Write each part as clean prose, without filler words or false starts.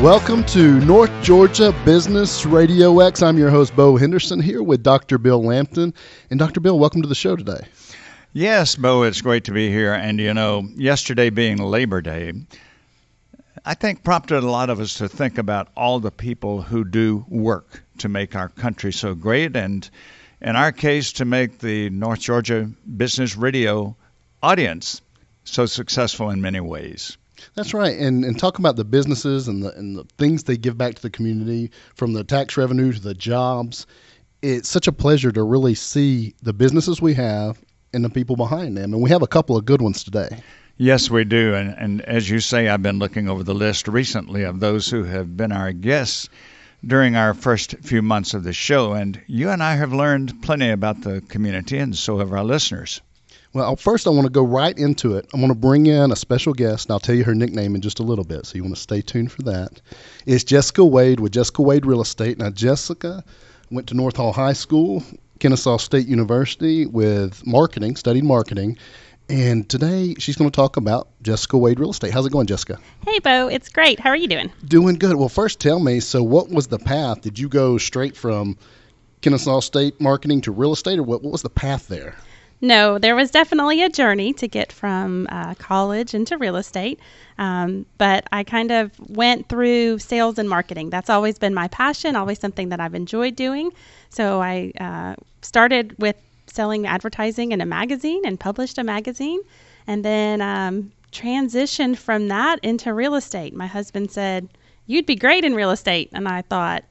Welcome to North Georgia Business RadioX. I'm your host, Bo Henderson, here with Dr. Bill Lampton. And Dr. Bill, welcome to the show today. Yes, Bo, it's great to be here. And, you know, yesterday being Labor Day, I think prompted a lot of us to think about all the people who do work to make our country so great, and in our case, to make the North Georgia Business Radio audience so successful in many ways. That's right, and talk about the businesses and the things they give back to the community, from the tax revenue to the jobs. It's such a pleasure to really see the businesses we have and the people behind them, and we have a couple of good ones today. Yes, we do, and as you say, I've been looking over the list recently of those who have been our guests during our first few months of the show, and you and I have learned plenty about the community, and so have our listeners. Well, first I want to go right into it. I want to bring in a special guest, and I'll tell you her nickname in just a little bit, so you want to stay tuned for that. It's Jessica Wade with Jessica Wade Real Estate. Now, Jessica went to North Hall High School, Kennesaw State University with marketing, studied marketing, and today she's going to talk about Jessica Wade Real Estate. How's it going, Jessica? Hey, Bo. It's great. How are you doing? Doing good. Well, first tell me, so what was the path? Did you go straight from Kennesaw State marketing to real estate, or what was the path there? No, there was definitely a journey to get from college into real estate, but I kind of went through sales and marketing. That's always been my passion, always something that I've enjoyed doing. So I started with selling advertising in a magazine and published a magazine, and then transitioned from that into real estate. My husband said, "You'd be great in real estate," and I thought,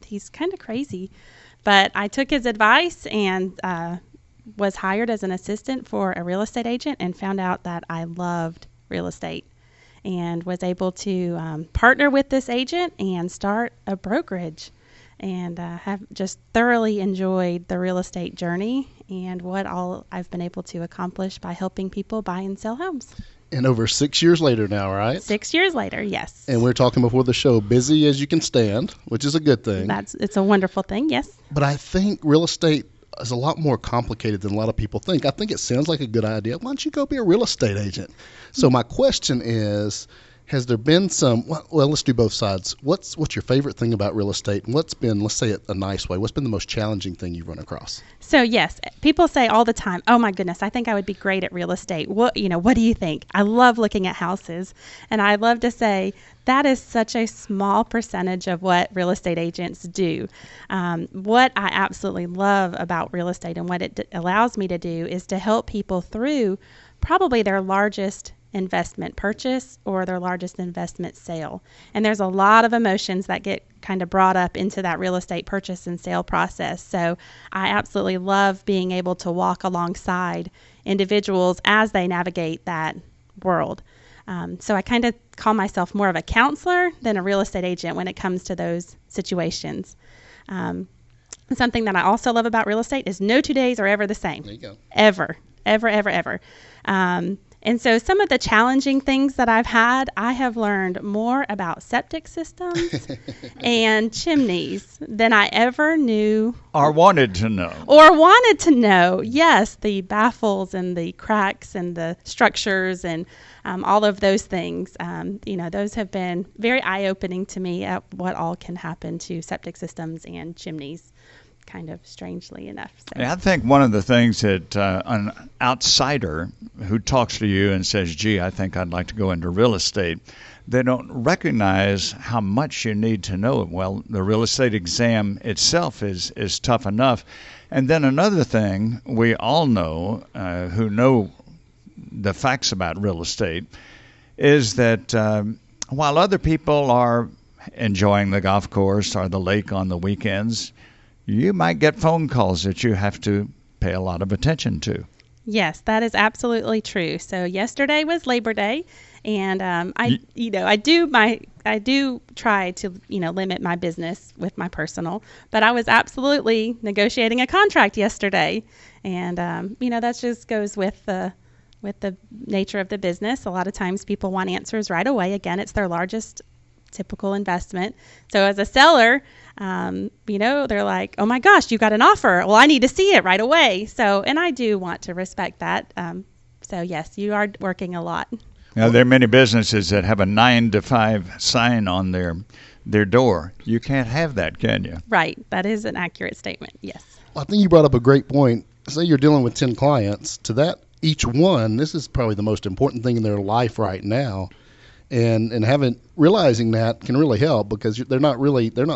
he's kind of crazy. But I took his advice and was hired as an assistant for a real estate agent, and found out that I loved real estate, and was able to partner with this agent and start a brokerage, and have just thoroughly enjoyed the real estate journey and what all I've been able to accomplish by helping people buy and sell homes. And over 6 years later now, right? 6 years later, yes. And we're talking before the show, busy as you can stand, which is a good thing. It's a wonderful thing, yes. But I think real estate is a lot more complicated than a lot of people think. I think it sounds like a good idea. Why don't you go be a real estate agent? So my question is, has there been some, well, let's do both sides. What's your favorite thing about real estate? And what's been, let's say it a nice way, what's been the most challenging thing you've run across? So yes, people say all the time, "Oh my goodness, I think I would be great at real estate. What do you think?" I love looking at houses, and I love to say that is such a small percentage of what real estate agents do. What I absolutely love about real estate and what it allows me to do is to help people through probably their largest investment purchase or their largest investment sale. And there's a lot of emotions that get kind of brought up into that real estate purchase and sale process. So I absolutely love being able to walk alongside individuals as they navigate that world. So I kind of call myself more of a counselor than a real estate agent when it comes to those situations. Something that I also love about real estate is no 2 days are ever the same. There you go. Ever. And so some of the challenging things that I've had, I have learned more about septic systems and chimneys than I ever knew. Or wanted to know. Yes, the baffles and the cracks and the structures and all of those things. Those have been very eye-opening to me at what all can happen to septic systems and chimneys, kind of strangely enough. So. Yeah, I think one of the things that an outsider who talks to you and says, "Gee, I think I'd like to go into real estate," they don't recognize how much you need to know. Well, the real estate exam itself is tough enough. And then another thing we all know, who know the facts about real estate, is that while other people are enjoying the golf course or the lake on the weekends, you might get phone calls that you have to pay a lot of attention to. Yes, that is absolutely true. So yesterday was Labor Day, and I do try to limit my business with my personal, but I was absolutely negotiating a contract yesterday, and that just goes with the nature of the business. A lot of times people want answers right away. Again, it's their largest typical investment. So as a seller, they're like, "Oh my gosh, you got an offer. Well, I need to see it right away." So, and I do want to respect that. So yes, you are working a lot. Now, there are many businesses that have a 9 to 5 sign on their door. You can't have that, can you? Right. That is an accurate statement. Yes. Well, I think you brought up a great point. Say you're dealing with 10 clients. To that, each one, this is probably the most important thing in their life right now. And realizing that can really help, because they're not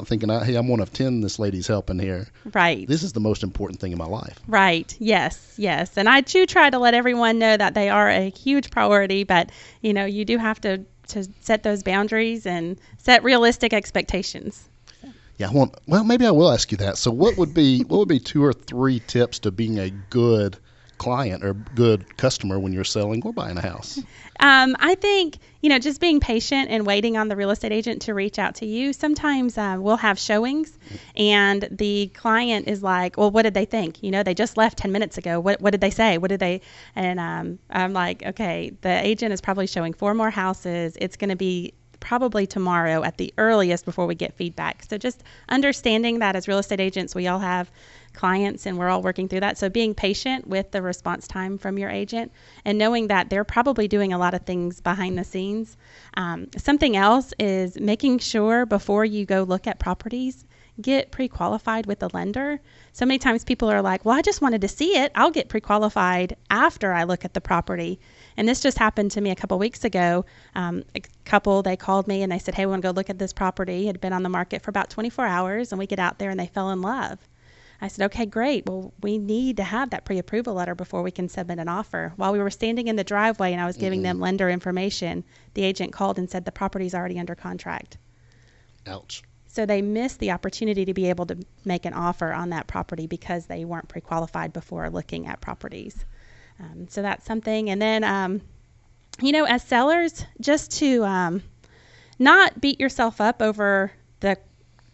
thinking, hey, I'm one of 10 this lady's helping here. Right. This is the most important thing in my life. Right. Yes. And I do try to let everyone know that they are a huge priority, but you do have to set those boundaries and set realistic expectations. Yeah. Well, maybe I will ask you that. So what would be 2 or 3 tips to being a good client or good customer when you're selling or buying a house? I think, just being patient and waiting on the real estate agent to reach out to you. Sometimes we'll have showings and the client is like, well, what did they think? They just left 10 minutes ago. What did they say? And I'm like, okay, the agent is probably showing 4 more houses. It's going to be probably tomorrow at the earliest before we get feedback. So just understanding that as real estate agents, we all have clients and we're all working through that. So being patient with the response time from your agent and knowing that they're probably doing a lot of things behind the scenes. Something else is making sure before you go look at properties, get pre-qualified with the lender. So many times people are like, well, I just wanted to see it. I'll get pre-qualified after I look at the property. And this just happened to me a couple weeks ago. A couple, they called me and they said, hey, we want to go look at this property. It had been on the market for about 24 hours and we get out there and they fell in love. I said, okay, great. Well, we need to have that pre-approval letter before we can submit an offer. While we were standing in the driveway and I was giving them lender information, the agent called and said the property's already under contract. Ouch. So they missed the opportunity to be able to make an offer on that property because they weren't pre-qualified before looking at properties. So that's something. And then, as sellers, just to not beat yourself up over the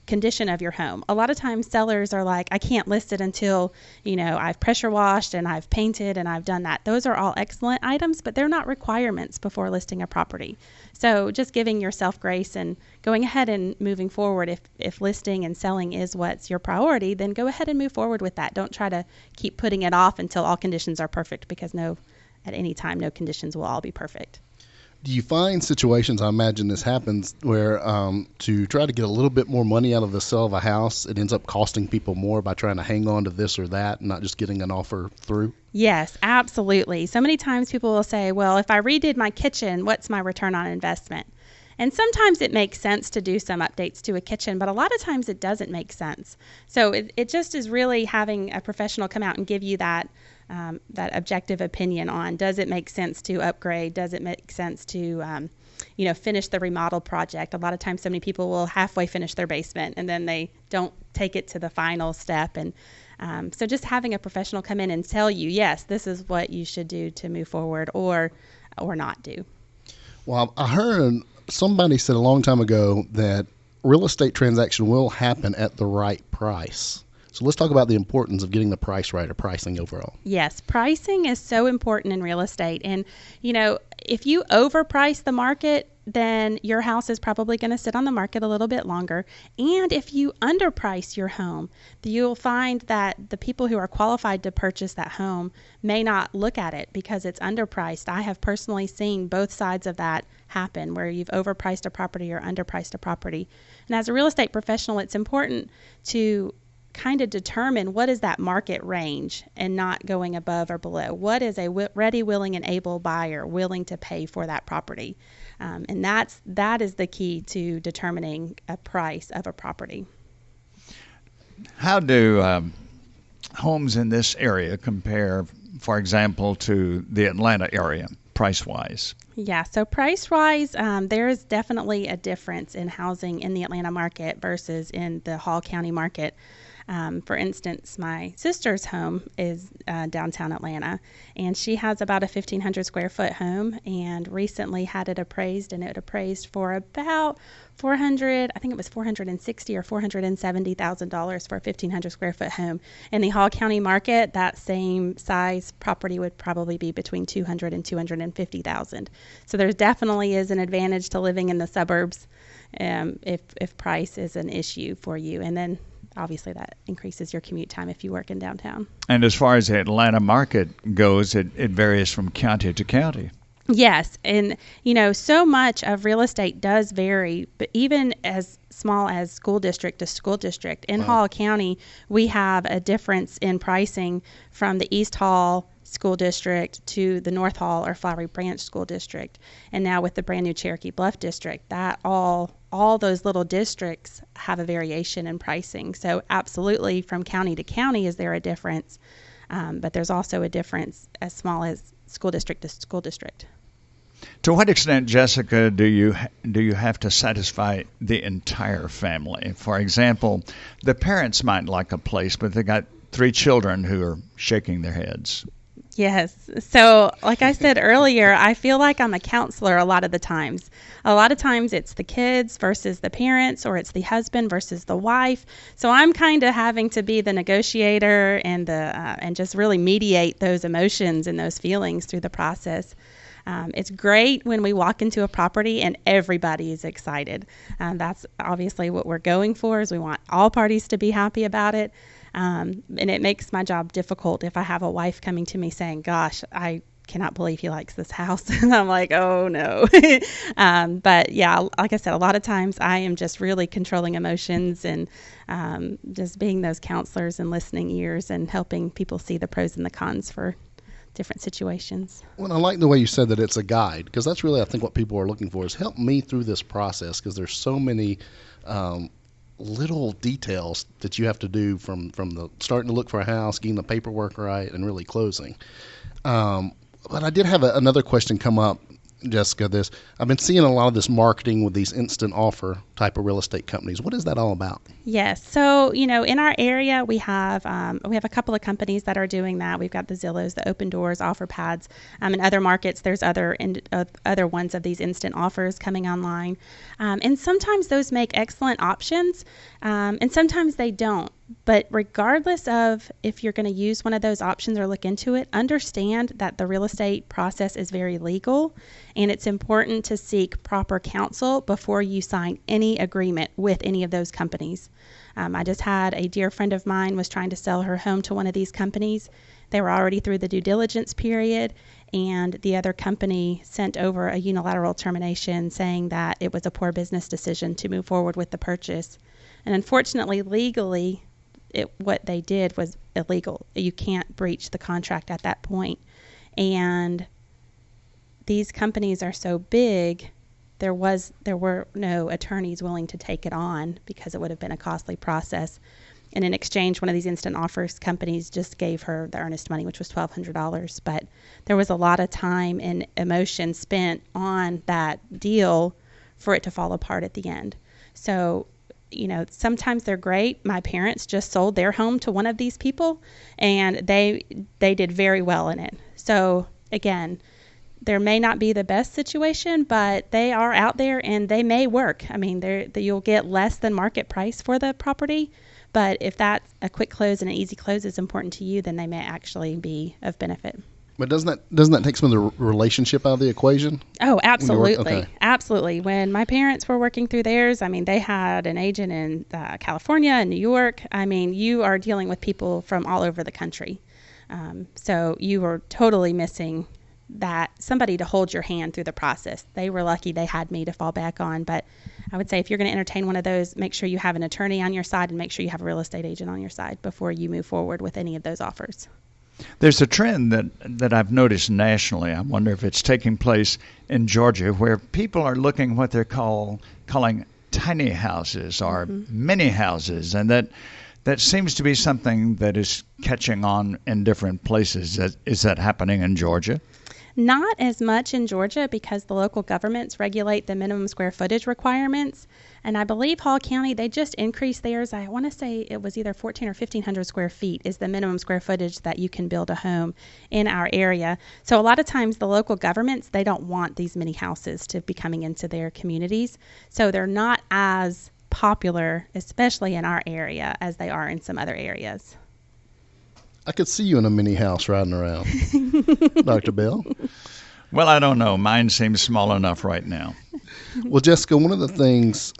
condition of your home. A lot of times sellers are like, I can't list it until, I've pressure washed and I've painted and I've done that. Those are all excellent items, but they're not requirements before listing a property. So just giving yourself grace and going ahead and moving forward. If listing and selling is what's your priority, then go ahead and move forward with that. Don't try to keep putting it off until all conditions are perfect, because at any time, no conditions will all be perfect. Do you find situations, I imagine this happens, where to try to get a little bit more money out of the sale of a house, it ends up costing people more by trying to hang on to this or that and not just getting an offer through? Yes, absolutely. So many times people will say, well, if I redid my kitchen, what's my return on investment? And sometimes it makes sense to do some updates to a kitchen, but a lot of times it doesn't make sense. So it just is really having a professional come out and give you that objective opinion on, does it make sense to upgrade? Does it make sense to, finish the remodel project? A lot of times so many people will halfway finish their basement and then they don't take it to the final step. And so just having a professional come in and tell you, yes, this is what you should do to move forward or not do. Well, I heard somebody said a long time ago that real estate transaction will happen at the right price. So let's talk about the importance of getting the price right, or pricing overall. Yes, pricing is so important in real estate. And, if you overprice the market, then your house is probably going to sit on the market a little bit longer. And if you underprice your home, you'll find that the people who are qualified to purchase that home may not look at it because it's underpriced. I have personally seen both sides of that happen, where you've overpriced a property or underpriced a property. And as a real estate professional, it's important to kind of determine what is that market range and not going above or below. What is a ready, willing, and able buyer willing to pay for that property? And that is the key to determining a price of a property. How do homes in this area compare, for example, to the Atlanta area, price-wise? Yeah, so price-wise, there is definitely a difference in housing in the Atlanta market versus in the Hall County market. For instance, my sister's home is downtown Atlanta, and she has about a 1,500 square foot home, and recently had it appraised, and it appraised for about $460,000 or $470,000 for a 1,500 square foot home. In the Hall County market, that same size property would probably be between $200,000 and $250,000. So there definitely is an advantage to living in the suburbs if price is an issue for you, and then obviously that increases your commute time if you work in downtown. And as far as the Atlanta market goes, it varies from county to county. Yes, and so much of real estate does vary, but even as small as school district to school district. In Hall County, we have a difference in pricing from the East Hall School District to the North Hall or Flowery Branch School District. And now with the brand new Cherokee Bluff District, that all those little districts have a variation in pricing. So absolutely, from county to county is there a difference, but there's also a difference as small as school district to school district. To what extent, Jessica, do you have to satisfy the entire family? For example, the parents might like a place, but they got 3 children who are shaking their heads. Yes. So like I said earlier, I feel like I'm a counselor a lot of the times. A lot of times it's the kids versus the parents, or it's the husband versus the wife. So I'm kind of having to be the negotiator and and just really mediate those emotions and those feelings through the process. It's great when we walk into a property and everybody is excited. That's obviously what we're going for, is we want all parties to be happy about it. And it makes my job difficult if I have a wife coming to me saying, gosh, I cannot believe he likes this house. And I'm like, oh no. But yeah, like I said, a lot of times I am just really controlling emotions and just being those counselors and listening ears and helping people see the pros and the cons for different situations. Well, I like the way you said that it's a guide, because that's really, I think, what people are looking for, is help me through this process, because there's so many little details that you have to do from the starting to look for a house, getting the paperwork right, and really closing. But I did have another question come up, Jessica. I've been seeing a lot of this marketing with these instant offer type of real estate companies. What is that all about? Yes. So, in our area, we have a couple of companies that are doing that. We've got the Zillows, the Open Doors, OfferPads. In other markets, there's other ones of these instant offers coming online. And sometimes those make excellent options, and sometimes they don't. But regardless of if you're going to use one of those options or look into it, understand that the real estate process is very legal, and it's important to seek proper counsel before you sign any agreement with any of those companies. I just had a dear friend of mine was trying to sell her home to one of these companies. They were already through the due diligence period, and the other company sent over a unilateral termination saying that it was a poor business decision to move forward with the purchase. And unfortunately, legally, what they did was illegal. You can't breach the contract at that point. And these companies are so big, there were no attorneys willing to take it on because it would have been a costly process. And in exchange, one of these instant offers companies just gave her the earnest money, which was $1,200. But there was a lot of time and emotion spent on that deal for it to fall apart at the end. So, sometimes they're great. My parents just sold their home to one of these people, and they did very well in it. So again, there may not be the best situation, but they are out there and they may work. I mean, you'll get less than market price for the property, but if that's a quick close and an easy close is important to you, then they may actually be of benefit. But doesn't that take some of the relationship out of the equation? Oh, absolutely. Okay. Absolutely. When my parents were working through theirs, they had an agent in California and New York. You are dealing with people from all over the country. So you were totally missing that somebody to hold your hand through the process. They were lucky they had me to fall back on. But I would say if you're going to entertain one of those, make sure you have an attorney on your side and make sure you have a real estate agent on your side before you move forward with any of those offers. There's a trend that I've noticed nationally. I wonder if it's taking place in Georgia, where people are looking what they're calling tiny houses or mini houses, and that seems to be something that is catching on in different places. Is that happening in Georgia? Not as much in Georgia because the local governments regulate the minimum square footage requirements. And I believe Hall County, they just increased theirs. I want to say it was either 1,400 or 1,500 square feet is the minimum square footage that you can build a home in our area. So a lot of times the local governments, they don't want these mini houses to be coming into their communities. So they're not as popular, especially in our area, as they are in some other areas. I could see you in a mini house riding around, Dr. Bell. Well, I don't know. Mine seems small enough right now. Well, Jessica, one of the things,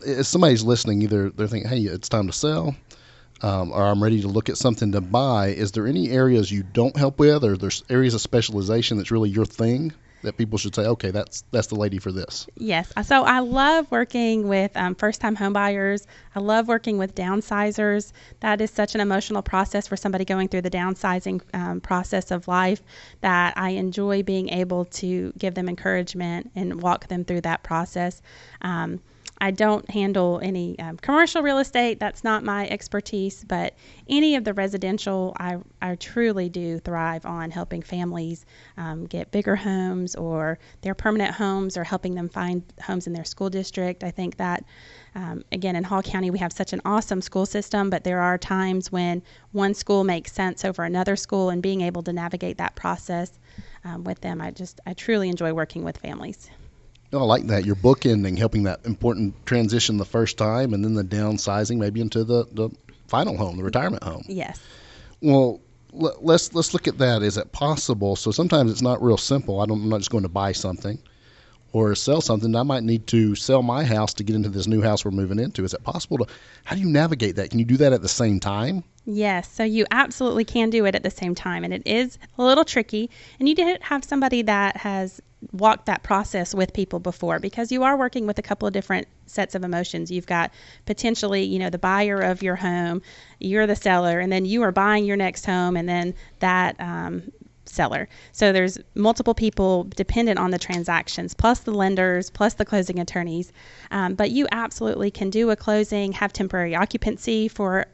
if somebody's listening, either they're thinking, hey, it's time to sell, or I'm ready to look at something to buy, is there any areas you don't help with, or there's areas of specialization that's really your thing that people should say, okay, that's the lady for this? Yes. So I love working with first-time home buyers. I love working with downsizers. That is such an emotional process for somebody going through the downsizing process of life that I enjoy being able to give them encouragement and walk them through that process. I don't handle any commercial real estate. That's not my expertise, but any of the residential, I truly do thrive on helping families get bigger homes or their permanent homes, or helping them find homes in their school district. I think that, again, in Hall County, we have such an awesome school system, but there are times when one school makes sense over another school, and being able to navigate that process with them, I truly enjoy working with families. I like that. You're bookending, helping that important transition the first time, and then the downsizing maybe into the final home, the retirement home. Yes. Well, let's look at that. Is it possible? So sometimes it's not real simple. I'm not just going to buy something or sell something. I might need to sell my house to get into this new house we're moving into. Is it possible to? How do you navigate that? Can you do that at the same time? Yes, so you absolutely can do it at the same time, and it is a little tricky. And you did have somebody that has walked that process with people before, because you are working with a couple of different sets of emotions. You've got potentially, the buyer of your home, you're the seller, and then you are buying your next home, and then that seller. So there's multiple people dependent on the transactions, plus the lenders, plus the closing attorneys. But you absolutely can do a closing, have temporary occupancy for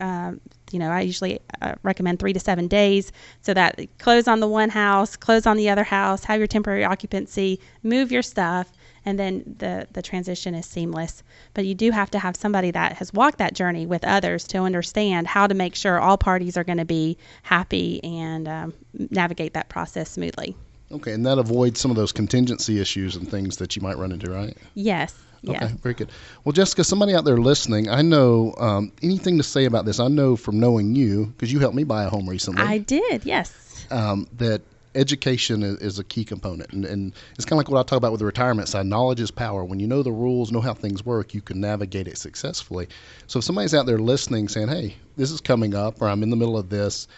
I usually recommend 3 to 7 days, so that close on the one house, close on the other house, have your temporary occupancy, move your stuff, and then the transition is seamless. But you do have to have somebody that has walked that journey with others to understand how to make sure all parties are going to be happy and navigate that process smoothly. Okay, and that avoids some of those contingency issues and things that you might run into, right? Yes. Okay, very good. Well, Jessica, somebody out there listening, I know anything to say about this. I know from knowing you, because you helped me buy a home recently. I did, yes. That education is a key component. And it's kind of like what I talk about with the retirement side. Knowledge is power. When you know the rules, know how things work, you can navigate it successfully. So if somebody's out there listening saying, hey, this is coming up, or I'm in the middle of this,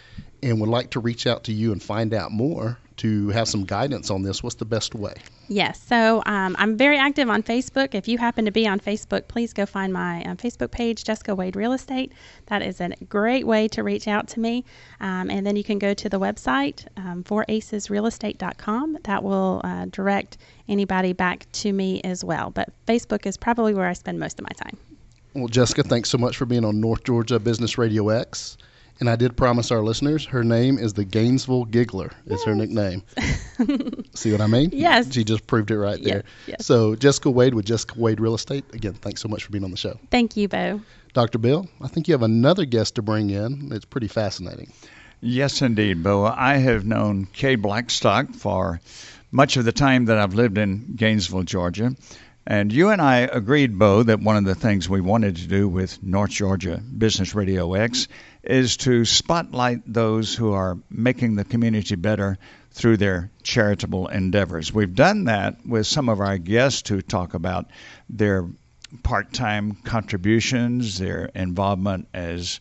and would like to reach out to you and find out more, to have some guidance on this, what's the best way? Yes. So I'm very active on Facebook. If you happen to be on Facebook, please go find my Facebook page, Jessica Wade Real Estate. That is a great way to reach out to me. And then you can go to the website, 4acesrealestate.com. That will direct anybody back to me as well. But Facebook is probably where I spend most of my time. Well, Jessica, thanks so much for being on North Georgia Business Radio X. And I did promise our listeners, her name is the Gainesville Giggler. It's her nickname. See what I mean? Yes. She just proved it right there. Yes. So Jessica Wade with Jessica Wade Real Estate. Again, thanks so much for being on the show. Thank you, Bo. Dr. Bill, I think you have another guest to bring in. It's pretty fascinating. Yes, indeed, Bo. I have known Kay Blackstock for much of the time that I've lived in Gainesville, Georgia. And you and I agreed, Bo, that one of the things we wanted to do with North Georgia Business Radio X is to spotlight those who are making the community better through their charitable endeavors. We've done that with some of our guests who talk about their part-time contributions, their involvement as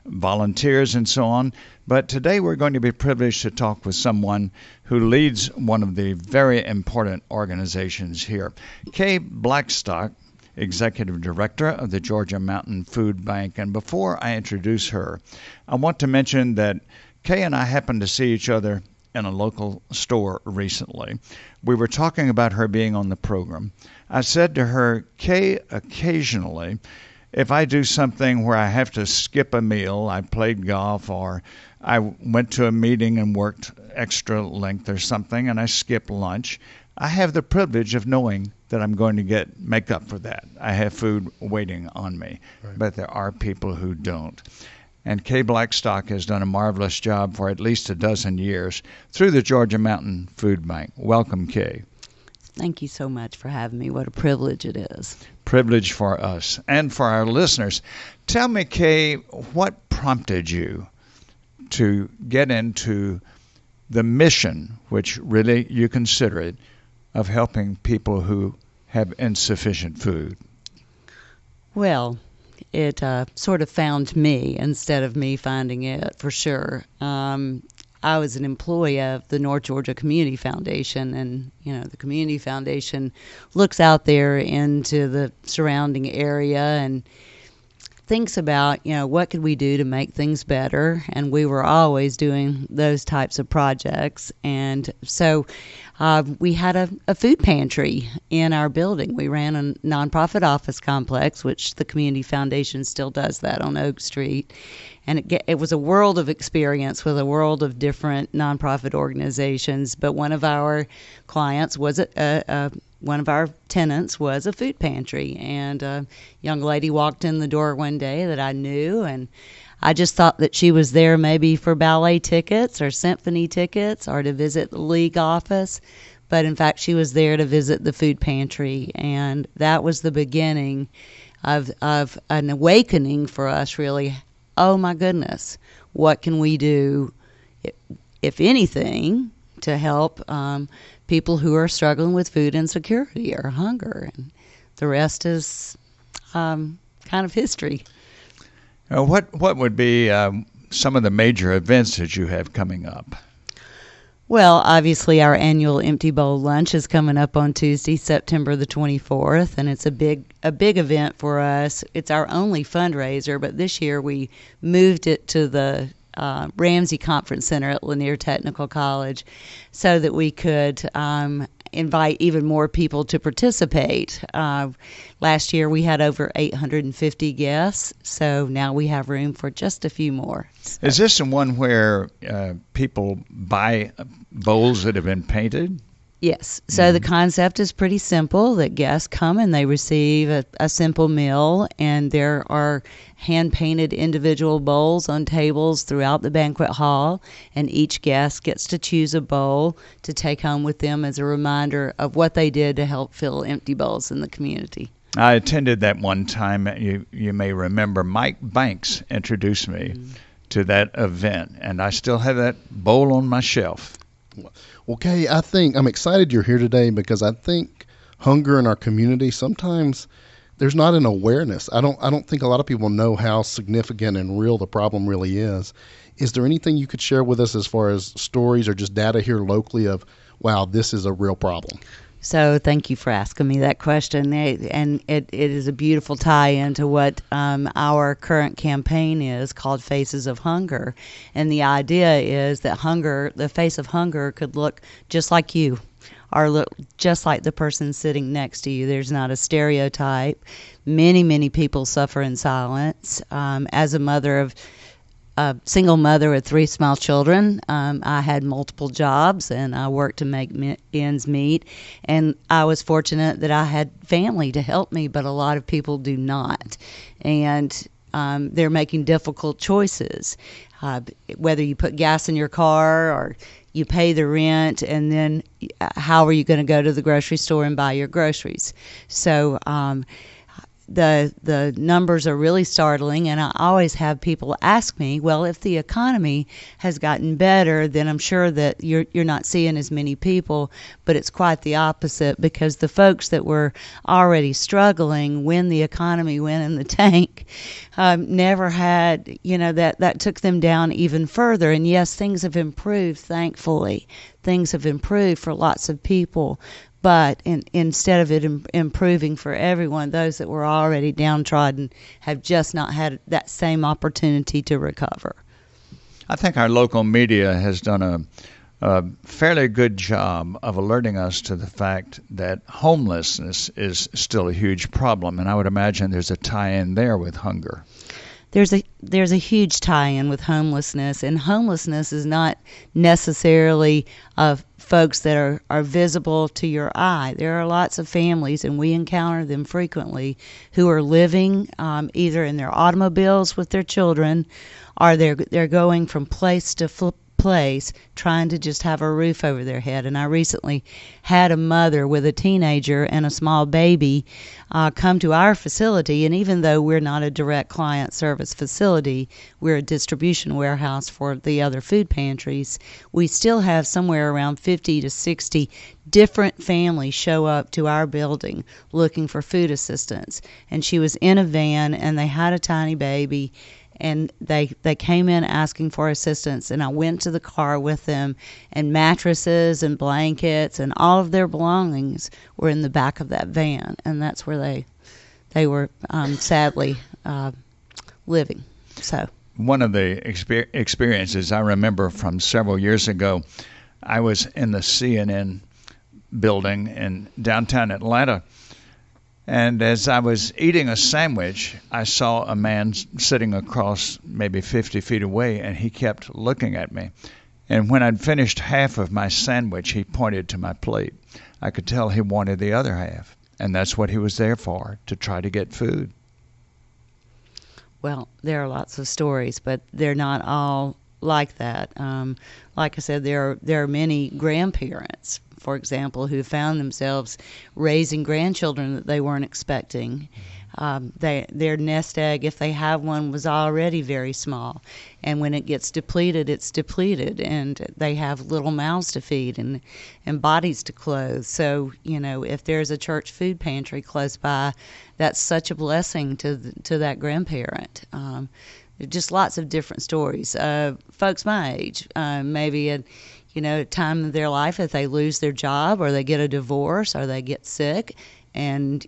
volunteers, and so on. But today we're going to be privileged to talk with someone who leads one of the very important organizations here. Kay Blackstock, Executive Director of the Georgia Mountain Food Bank. And before I introduce her, I want to mention that Kay and I happened to see each other in a local store recently. We were talking about her being on the program. I said to her, Kay, occasionally, if I do something where I have to skip a meal, I played golf, or I went to a meeting and worked extra length or something, and I skipped lunch, I have the privilege of knowing that I'm going to make up for that. I have food waiting on me. Right. But there are people who don't. And Kay Blackstock has done a marvelous job for at least a dozen years through the Georgia Mountain Food Bank. Welcome, Kay. Thank you so much for having me. What a privilege it is. Privilege for us and for our listeners. Tell me, Kay, what prompted you to get into the mission, which really you consider it, of helping people who have insufficient food? Well, it sort of found me instead of me finding it, for sure. I was an employee of the North Georgia Community Foundation, and the Community Foundation looks out there into the surrounding area and thinks about, what could we do to make things better, and we were always doing those types of projects. And so we had a food pantry in our building. We ran a nonprofit office complex, which the Community Foundation still does that on Oak Street. And it was a world of experience with a world of different nonprofit organizations. But one of our clients was one of our tenants was a food pantry, and a young lady walked in the door one day that I knew, and I just thought that she was there maybe for ballet tickets or symphony tickets or to visit the league office, but in fact she was there to visit the food pantry, and that was the beginning of an awakening for us, really. Oh my goodness, what can we do, if anything, to help people who are struggling with food insecurity or hunger? And the rest is kind of history. What would be some of the major events that you have coming up? Well, obviously our annual Empty Bowl Lunch is coming up on Tuesday, September the 24th, and it's a big event for us. It's our only fundraiser, but this year we moved it to the Ramsey Conference Center at Lanier Technical College so that we could invite even more people to participate. Last year we had over 850 guests, so now we have room for just a few more. So. Is this the one where people buy bowls that have been painted? Yes. So the concept is pretty simple, that guests come and they receive a simple meal, and there are hand-painted individual bowls on tables throughout the banquet hall, and each guest gets to choose a bowl to take home with them as a reminder of what they did to help fill empty bowls in the community. I attended that one time. You may remember Mike Banks introduced me to that event, and I still have that bowl on my shelf. Okay, I'm excited you're here today because I think hunger in our community, sometimes there's not an awareness. I don't think a lot of people know how significant and real the problem really is. Is there anything you could share with us as far as stories or just data here locally of, wow, this is a real problem? So thank you for asking me that question. And it is a beautiful tie-in to what our current campaign is, called Faces of Hunger. And the idea is that hunger, the face of hunger, could look just like you, or look just like the person sitting next to you. There's not a stereotype. Many people suffer in silence. As a single mother with 3 small children, I had multiple jobs, and I worked to make ends meet. And I was fortunate that I had family to help me, but a lot of people do not. And they're making difficult choices. Whether you put gas in your car or you pay the rent, and then how are you going to go to the grocery store and buy your groceries? So the numbers are really startling, and I always have people ask me, well, if the economy has gotten better, then I'm sure that you're not seeing as many people, but it's quite the opposite, because the folks that were already struggling when the economy went in the tank never had, that took them down even further. And yes, things have improved, thankfully. Things have improved for lots of people. But instead of it improving for everyone, those that were already downtrodden have just not had that same opportunity to recover. I think our local media has done a fairly good job of alerting us to the fact that homelessness is still a huge problem, and I would imagine there's a tie-in there with hunger. There's a huge tie-in with homelessness, and homelessness is not necessarily folks that are visible to your eye. There are lots of families, and we encounter them frequently, who are living either in their automobiles with their children, or they're going from place to place trying to just have a roof over their head. And I recently had a mother with a teenager and a small baby come to our facility, and even though we're not a direct client service facility, we're a distribution warehouse for the other food pantries, we still have somewhere around 50 to 60 different families show up to our building looking for food assistance. And she was in a van, and they had a tiny baby, and they came in asking for assistance, and I went to the car with them, and mattresses and blankets and all of their belongings were in the back of that van, and that's where they were sadly living. So one of the experiences I remember from several years ago, I was in the CNN building in downtown Atlanta, and as I was eating a sandwich, I saw a man sitting across maybe 50 feet away, and he kept looking at me. And when I'd finished half of my sandwich, he pointed to my plate. I could tell he wanted the other half, and that's what he was there for, to try to get food. Well, there are lots of stories, but they're not all like that. Like I said, there are many grandparents, for example, who found themselves raising grandchildren that they weren't expecting. Their nest egg, if they have one, was already very small. And when it gets depleted, it's depleted. And they have little mouths to feed and bodies to clothe. So, if there's a church food pantry close by, that's such a blessing to that grandparent. Just lots of different stories. Folks my age, maybe at a time of their life, if they lose their job or they get a divorce or they get sick, and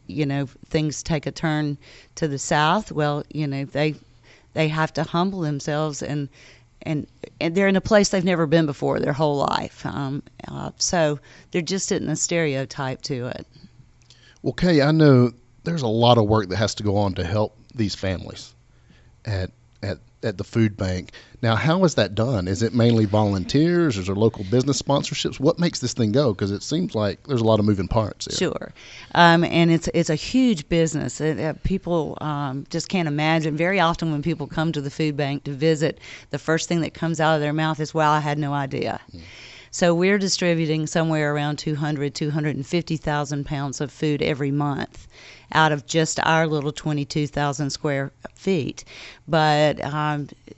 things take a turn to the south, well, they have to humble themselves, and they're in a place they've never been before their whole life. So there just isn't a stereotype to it. Well, Kay, I know there's a lot of work that has to go on to help these families at the food bank. Now, how is that done? Is it mainly volunteers? Is there local business sponsorships? What makes this thing go? Because it seems like there's a lot of moving parts there. Sure. And it's a huge business. People just can't imagine. Very often when people come to the food bank to visit, the first thing that comes out of their mouth is, wow, I had no idea. So we're distributing somewhere around 250,000 pounds of food every month out of just our little 22,000 square feet. But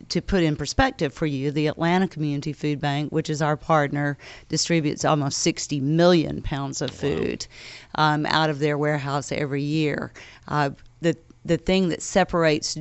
to put in perspective for you, the Atlanta Community Food Bank, which is our partner, distributes almost 60 million pounds of food out of their warehouse every year. The thing that separates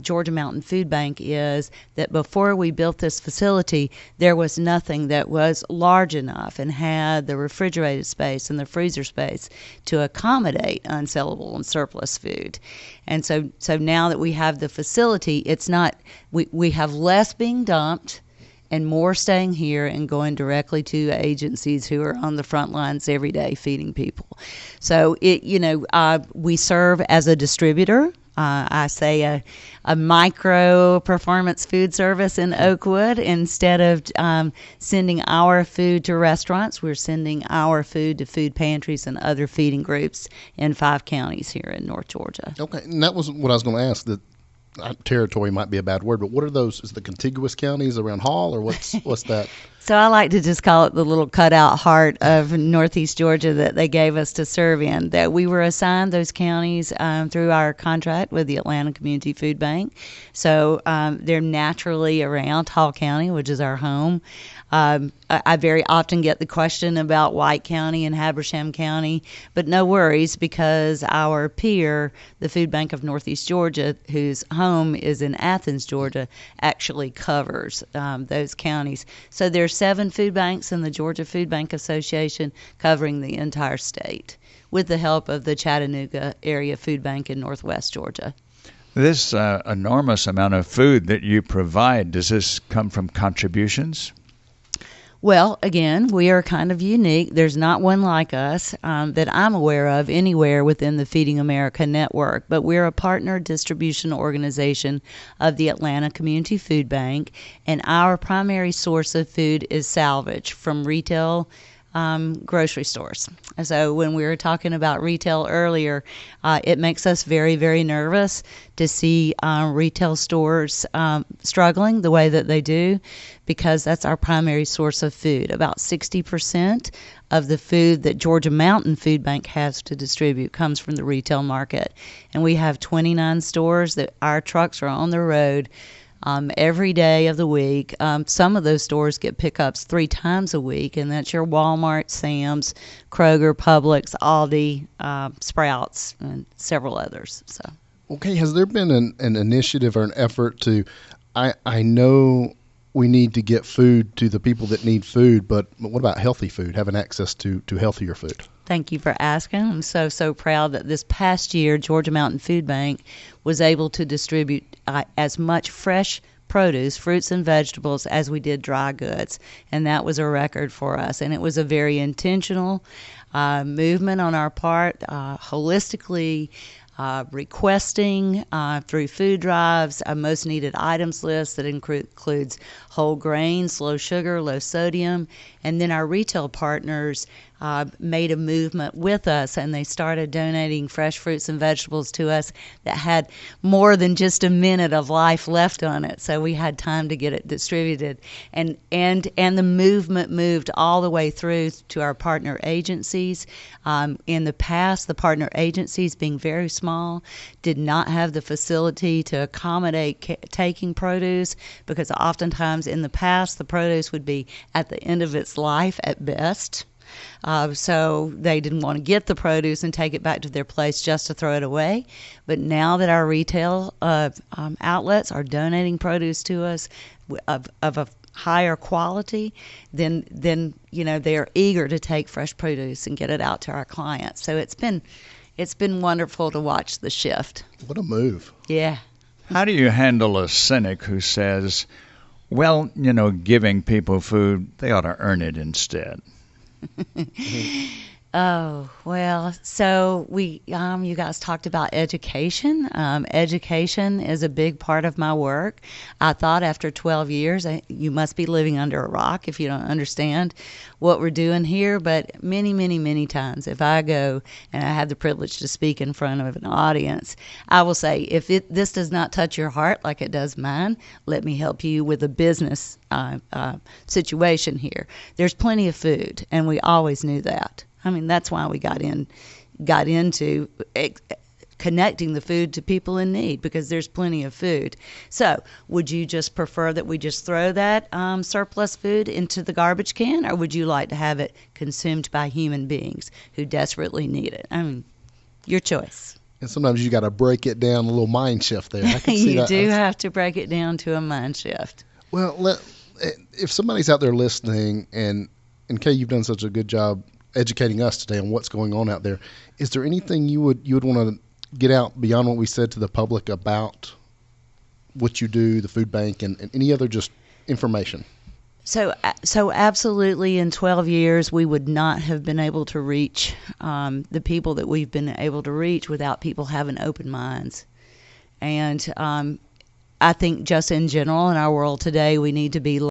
Georgia Mountain Food Bank is that before we built this facility, there was nothing that was large enough and had the refrigerated space and the freezer space to accommodate unsellable and surplus food. And so now that we have the facility, it's not, we have less being dumped and more staying here and going directly to agencies who are on the front lines every day feeding people. So we serve as a distributor. I say a micro performance food service in Oakwood. Instead of sending our food to restaurants, we're sending our food to food pantries and other feeding groups in 5 counties here in North Georgia. Okay, and that was what I was going to ask. The territory might be a bad word, but what are those? Is the contiguous counties around Hall, or what's that? So I like to just call it the little cutout heart of Northeast Georgia that they gave us to serve in, that we were assigned those counties through our contract with the Atlanta Community Food Bank. So they're naturally around Hall County, which is our home. I very often get the question about White County and Habersham County, but no worries, because our peer, the Food Bank of Northeast Georgia, whose home is in Athens, Georgia, actually covers those counties. So there's 7 food banks in the Georgia Food Bank Association covering the entire state, with the help of the Chattanooga Area Food Bank in Northwest Georgia. This enormous amount of food that you provide, does this come from contributions? Well, again, we are kind of unique. There's not one like us that I'm aware of anywhere within the Feeding America network, but we're a partner distribution organization of the Atlanta Community Food Bank, and our primary source of food is salvage from retail grocery stores. So when we were talking about retail earlier, it makes us very, very nervous to see retail stores struggling the way that they do, because that's our primary source of food. About 60% of the food that Georgia Mountain Food Bank has to distribute comes from the retail market. And we have 29 stores that our trucks are on the road every day of the week. Some of those stores get pickups 3 times a week, and that's your Walmart, Sam's, Kroger, Publix, Aldi, Sprouts, and several others. So, okay, has there been an initiative or an effort to, I know we need to get food to the people that need food, but what about healthy food, having access to healthier food? Thank you for asking. I'm so proud that this past year, Georgia Mountain Food Bank was able to distribute as much fresh produce, fruits and vegetables, as we did dry goods. And that was a record for us. And it was a very intentional movement on our part, holistically requesting through food drives a most needed items list that includes whole grains, low sugar, low sodium. And then our retail partners made a movement with us, and they started donating fresh fruits and vegetables to us that had more than just a minute of life left on it. So we had time to get it distributed, and the movement moved all the way through to our partner agencies. In the past, the partner agencies, being very small, did not have the facility to accommodate taking produce, because oftentimes in the past the produce would be at the end of its life at best. So they didn't want to get the produce and take it back to their place just to throw it away. But now that our retail outlets are donating produce to us of a higher quality, then they are eager to take fresh produce and get it out to our clients. So it's been wonderful to watch the shift. What a move. Yeah. How do you handle a cynic who says, well, giving people food, they ought to earn it instead? Oh, well, so you guys talked about education. Education is a big part of my work. I thought after 12 years, you must be living under a rock if you don't understand what we're doing here. But many, many, many times, if I go and I have the privilege to speak in front of an audience, I will say, if this does not touch your heart like it does mine, let me help you with a business situation here. There's plenty of food, and we always knew that. I mean, that's why we got into connecting the food to people in need, because there's plenty of food. So would you just prefer that we just throw that surplus food into the garbage can, or would you like to have it consumed by human beings who desperately need it? I mean, your choice. And sometimes you got to break it down, a little mind shift there. I can see You that. do have to break it down to a mind shift. Well, if somebody's out there listening, and Kay, you've done such a good job educating us today on what's going on out there, is there anything you would want to get out beyond what we said to the public about what you do, the food bank, and any other just information? So absolutely, in 12 years, we would not have been able to reach the people that we've been able to reach without people having open minds. And I think just in general in our world today, we need to be